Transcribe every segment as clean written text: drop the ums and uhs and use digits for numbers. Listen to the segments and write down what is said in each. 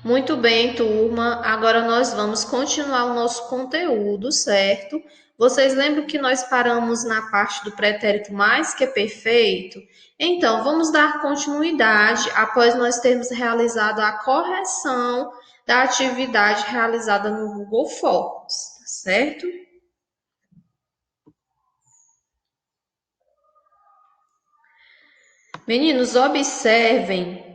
Muito bem, turma. Agora nós vamos continuar o nosso conteúdo, certo? Vocês lembram que nós paramos na parte do pretérito mais que perfeito? Então, vamos dar continuidade após nós termos realizado a correção da atividade realizada no Google Forms, tá certo? Meninos, observem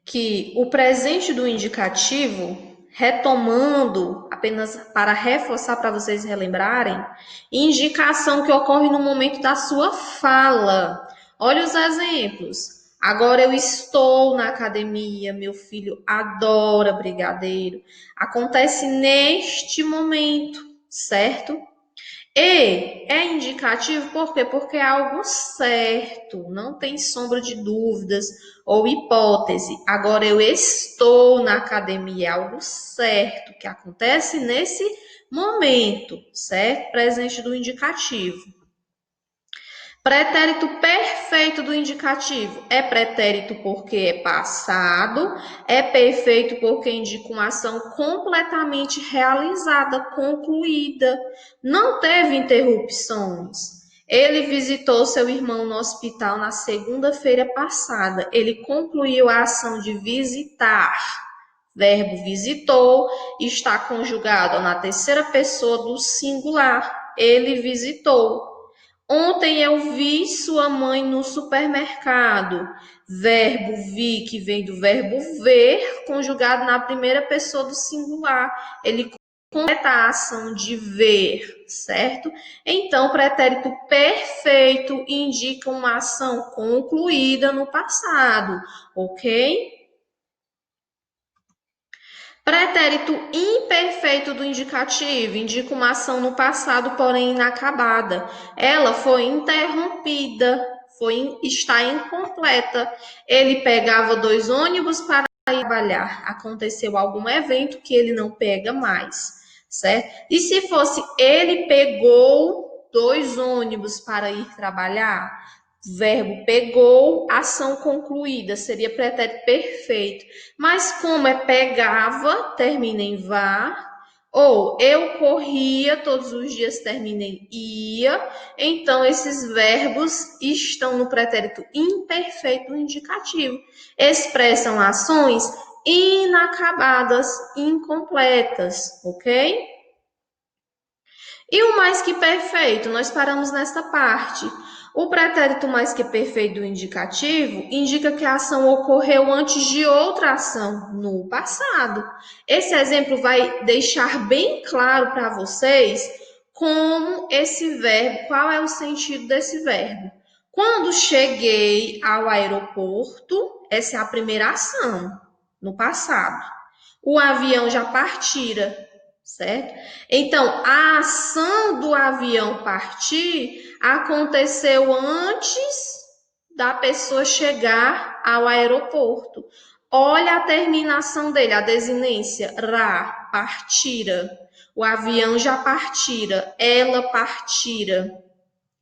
que o presente do indicativo, retomando, apenas para reforçar para vocês relembrarem, indicação que ocorre no momento da sua fala. Olha os exemplos. Agora eu estou na academia, meu filho adora brigadeiro. Acontece neste momento, certo? E é indicativo por quê? Porque é algo certo, não tem sombra de dúvidas ou hipótese. Agora, eu estou na academia, é algo certo que acontece nesse momento, certo? Presente do indicativo. Pretérito perfeito do indicativo é pretérito porque é passado, é perfeito porque indica uma ação completamente realizada, concluída, não teve interrupções. Ele visitou seu irmão no hospital na segunda-feira passada. Ele concluiu a ação de visitar. Verbo visitou está conjugado na terceira pessoa do singular. Ele visitou. Ontem eu vi sua mãe no supermercado. Verbo vi, que vem do verbo ver, conjugado na primeira pessoa do singular. Ele completa a ação de ver, certo? Então, o pretérito perfeito indica uma ação concluída no passado, ok? Pretérito imperfeito do indicativo indica uma ação no passado, porém inacabada. Ela foi interrompida, está incompleta. Ele pegava 2 ônibus para ir trabalhar. Aconteceu algum evento que ele não pega mais, certo? E se fosse ele pegou 2 ônibus para ir trabalhar? Verbo pegou, ação concluída, seria pretérito perfeito. Mas como é pegava, termina em vá, ou eu corria, todos os dias termina em ia, então esses verbos estão no pretérito imperfeito indicativo. Expressam ações inacabadas, incompletas, ok? E o mais que perfeito, nós paramos nesta parte. O pretérito mais que perfeito do indicativo indica que a ação ocorreu antes de outra ação, no passado. Esse exemplo vai deixar bem claro para vocês como esse verbo, qual é o sentido desse verbo. Quando cheguei ao aeroporto, essa é a primeira ação, no passado. O avião já partira, certo? Então, a ação do avião partir aconteceu antes da pessoa chegar ao aeroporto. Olha a terminação dele, a desinência, ra, partira. O avião já partira, ela partira,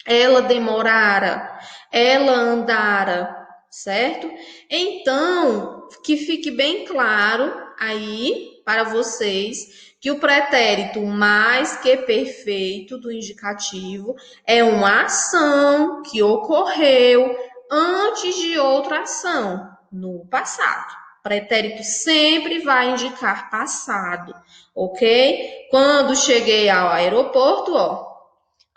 ela demorara, ela andara, certo? Então, que fique bem claro aí para vocês que o pretérito mais que perfeito do indicativo é uma ação que ocorreu antes de outra ação, no passado. Pretérito sempre vai indicar passado, ok? Quando cheguei ao aeroporto, ó,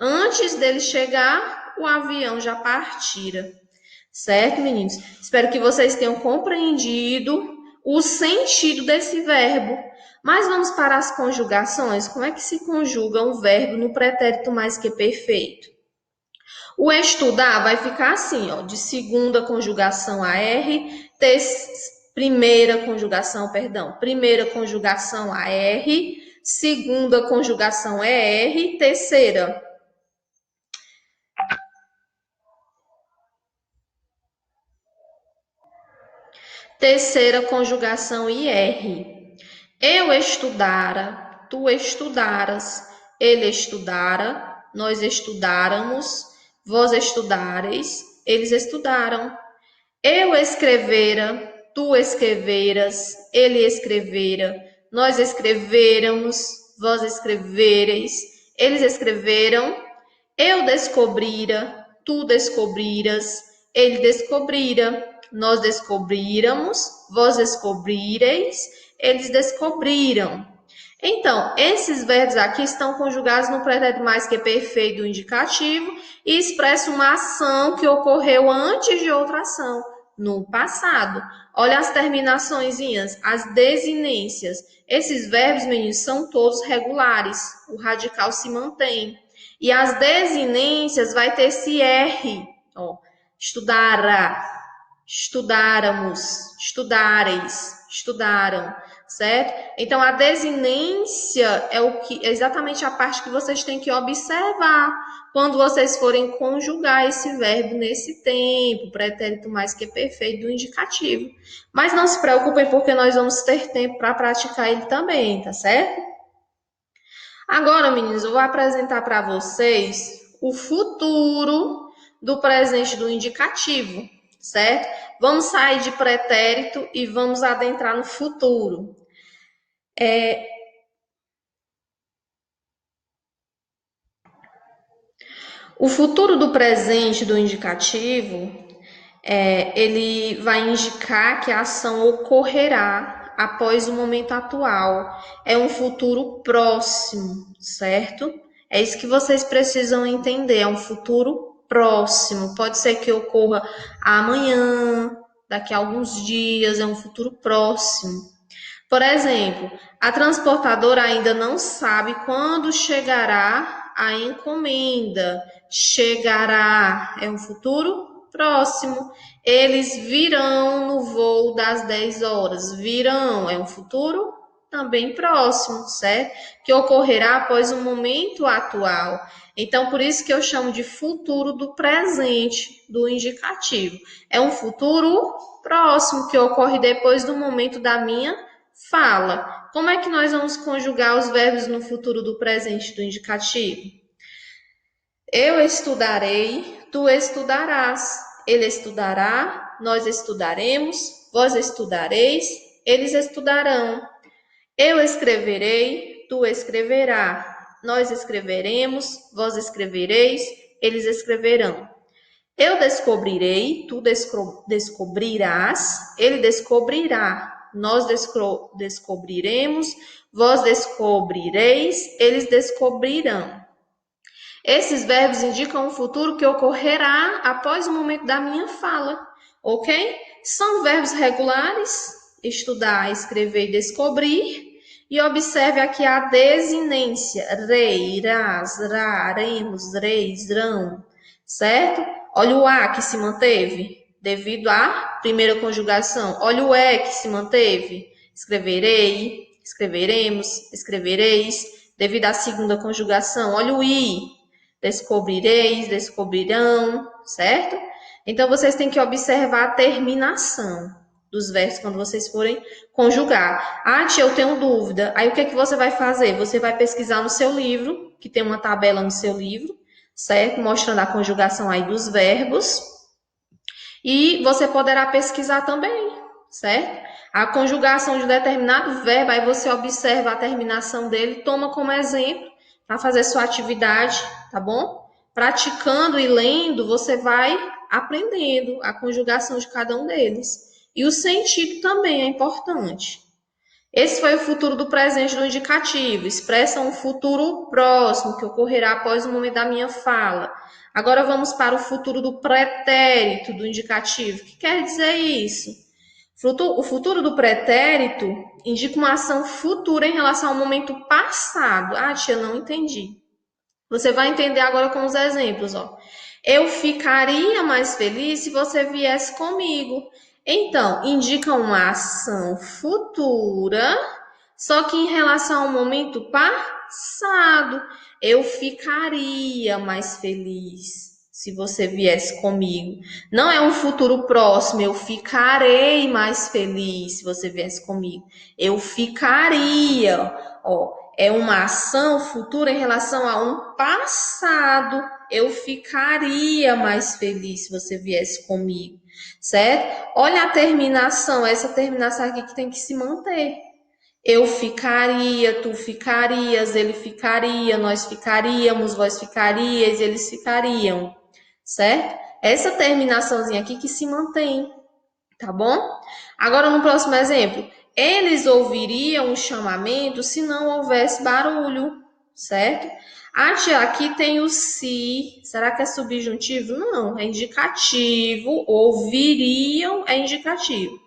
antes dele chegar, o avião já partira. Certo, meninos? Espero que vocês tenham compreendido o sentido desse verbo. Mas vamos para as conjugações. Como é que se conjuga um verbo no pretérito mais que perfeito? O estudar vai ficar assim, ó, de segunda conjugação a R, primeira conjugação a R, segunda conjugação é R, terceira conjugação IR. Eu estudara, tu estudaras, ele estudara, nós estudáramos, vós estudareis, eles estudaram. Eu escrevera, tu escreveras, ele escrevera, nós escreveramos, vós escrevereis, eles escreveram, eu descobrira, tu descobriras, ele descobrira, nós descobríramos, vós descobrireis, eles descobriram. Então, esses verbos aqui estão conjugados no pretérito mais que perfeito do indicativo e expressam uma ação que ocorreu antes de outra ação, no passado. Olha as terminaçõezinhas, as desinências. Esses verbos, meninos, são todos regulares. O radical se mantém. E as desinências vai ter esse R. Ó, estudara, estudáramos, estudareis, estudaram, certo? Então, a desinência é exatamente a parte que vocês têm que observar quando vocês forem conjugar esse verbo nesse tempo, pretérito mais que perfeito do indicativo. Mas não se preocupem, porque nós vamos ter tempo para praticar ele também, tá certo? Agora, meninos, eu vou apresentar para vocês o futuro do presente do indicativo, certo? Vamos sair de pretérito e vamos adentrar no futuro. O futuro do presente do indicativo, ele vai indicar que a ação ocorrerá após o momento atual. É um futuro próximo, certo? É isso que vocês precisam entender, é um futuro próximo. Pode ser que ocorra amanhã, daqui a alguns dias, é um futuro próximo. Por exemplo, a transportadora ainda não sabe quando chegará a encomenda. Chegará é um futuro próximo. Eles virão no voo das 10 horas. Virão é um futuro também próximo, certo? Que ocorrerá após o momento atual. Então, por isso que eu chamo de futuro do presente, do indicativo. É um futuro próximo que ocorre depois do momento da minha fala. Como é que nós vamos conjugar os verbos no futuro do presente do indicativo? Eu estudarei, tu estudarás. Ele estudará, nós estudaremos, vós estudareis, eles estudarão. Eu escreverei, tu escreverá. Nós escreveremos, vós escrevereis, eles escreverão. Eu descobrirei, tu descobrirás, ele descobrirá. Nós descobriremos, vós descobrireis, eles descobrirão. Esses verbos indicam um futuro que ocorrerá após o momento da minha fala, ok? São verbos regulares, estudar, escrever e descobrir. E observe aqui a desinência, rei, irás, raremos, reis, rão, certo? Olha o A que se manteve, devido à primeira conjugação. Olha o E que se manteve, escreverei, escreveremos, escrevereis, devido à segunda conjugação. Olha o I, descobrireis, descobrirão, certo? Então, vocês têm que observar a terminação dos verbos quando vocês forem conjugar. Ah, tia, eu tenho dúvida. Aí, o que é que você vai fazer? Você vai pesquisar no seu livro, que tem uma tabela no seu livro, certo? Mostrando a conjugação aí dos verbos. E você poderá pesquisar também, certo? A conjugação de determinado verbo, aí você observa a terminação dele, toma como exemplo para fazer sua atividade, tá bom? Praticando e lendo, você vai aprendendo a conjugação de cada um deles. E o sentido também é importante. Esse foi o futuro do presente do indicativo, expressa um futuro próximo que ocorrerá após o momento da minha fala. Agora vamos para o futuro do pretérito do indicativo. O que quer dizer isso? O futuro do pretérito indica uma ação futura em relação ao momento passado. Ah, tia, não entendi. Você vai entender agora com os exemplos, ó. Eu ficaria mais feliz se você viesse comigo. Então, indica uma ação futura, só que em relação ao momento passado. Eu ficaria mais feliz se você viesse comigo. Não é um futuro próximo, eu ficarei mais feliz se você viesse comigo. Eu ficaria, ó, é uma ação futura em relação a um passado. Eu ficaria mais feliz se você viesse comigo. certo? Olha a terminação, essa terminação aqui que tem que se manter. Eu ficaria, tu ficarias, ele ficaria, nós ficaríamos, vós ficarias, eles ficariam, certo? Essa terminaçãozinha aqui que se mantém, tá bom? Agora no próximo exemplo, eles ouviriam o chamamento se não houvesse barulho, certo? Ah, tia, aqui tem o se. Será que é subjuntivo? Não, é indicativo. Ouviriam é indicativo.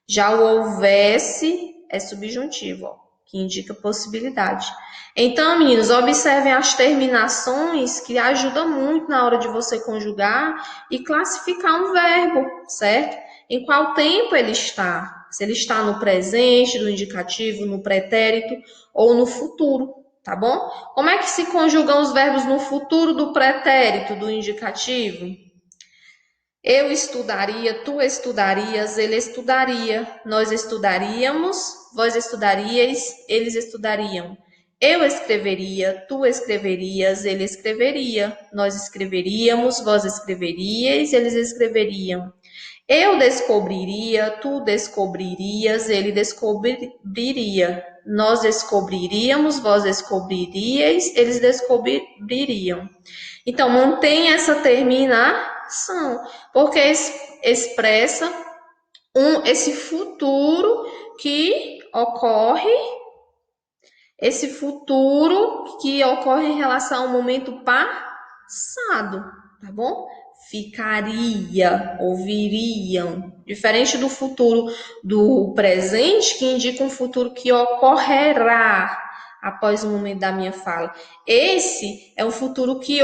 Já o houvesse é subjuntivo, ó, que indica possibilidade. Então, meninos, observem as terminações que ajudam muito na hora de você conjugar e classificar um verbo, certo? Em qual tempo ele está? Se ele está no presente, no indicativo, no pretérito ou no futuro, tá bom? Como é que se conjugam os verbos no futuro do pretérito, do indicativo? Eu estudaria, tu estudarias, ele estudaria, nós estudaríamos, vós estudaríeis, eles estudariam. Eu escreveria, tu escreverias, ele escreveria, nós escreveríamos, vós escreveríeis, eles escreveriam. Eu descobriria, tu descobririas, ele descobriria. Nós descobriríamos, vós descobriríeis, eles descobririam. Então, mantém essa terminação, porque expressa esse futuro que ocorre, em relação ao momento passado, tá bom? Ficaria, ouviriam. Diferente do futuro do presente, que indica um futuro que ocorrerá após o momento da minha fala. Esse é um futuro que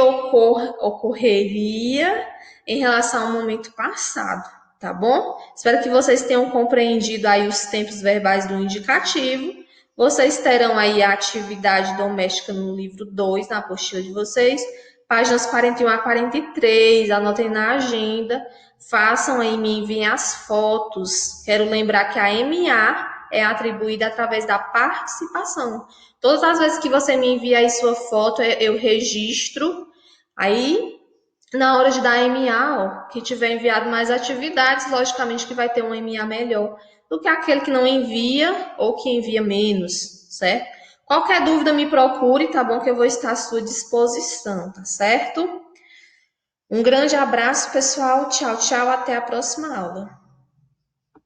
ocorreria em relação ao momento passado, tá bom? Espero que vocês tenham compreendido aí os tempos verbais do indicativo. Vocês terão aí a atividade doméstica no livro 2, na apostila de vocês, páginas 41 a 43, anotem na agenda, façam aí, me enviem as fotos. Quero lembrar que a MA é atribuída através da participação. Todas as vezes que você me envia aí sua foto, eu registro. Aí, na hora de dar MA, ó, que tiver enviado mais atividades, logicamente que vai ter um MA melhor do que aquele que não envia ou que envia menos, certo? Qualquer dúvida me procure, tá bom? Que eu vou estar à sua disposição, tá certo? Um grande abraço, pessoal. Tchau, tchau. Até a próxima aula.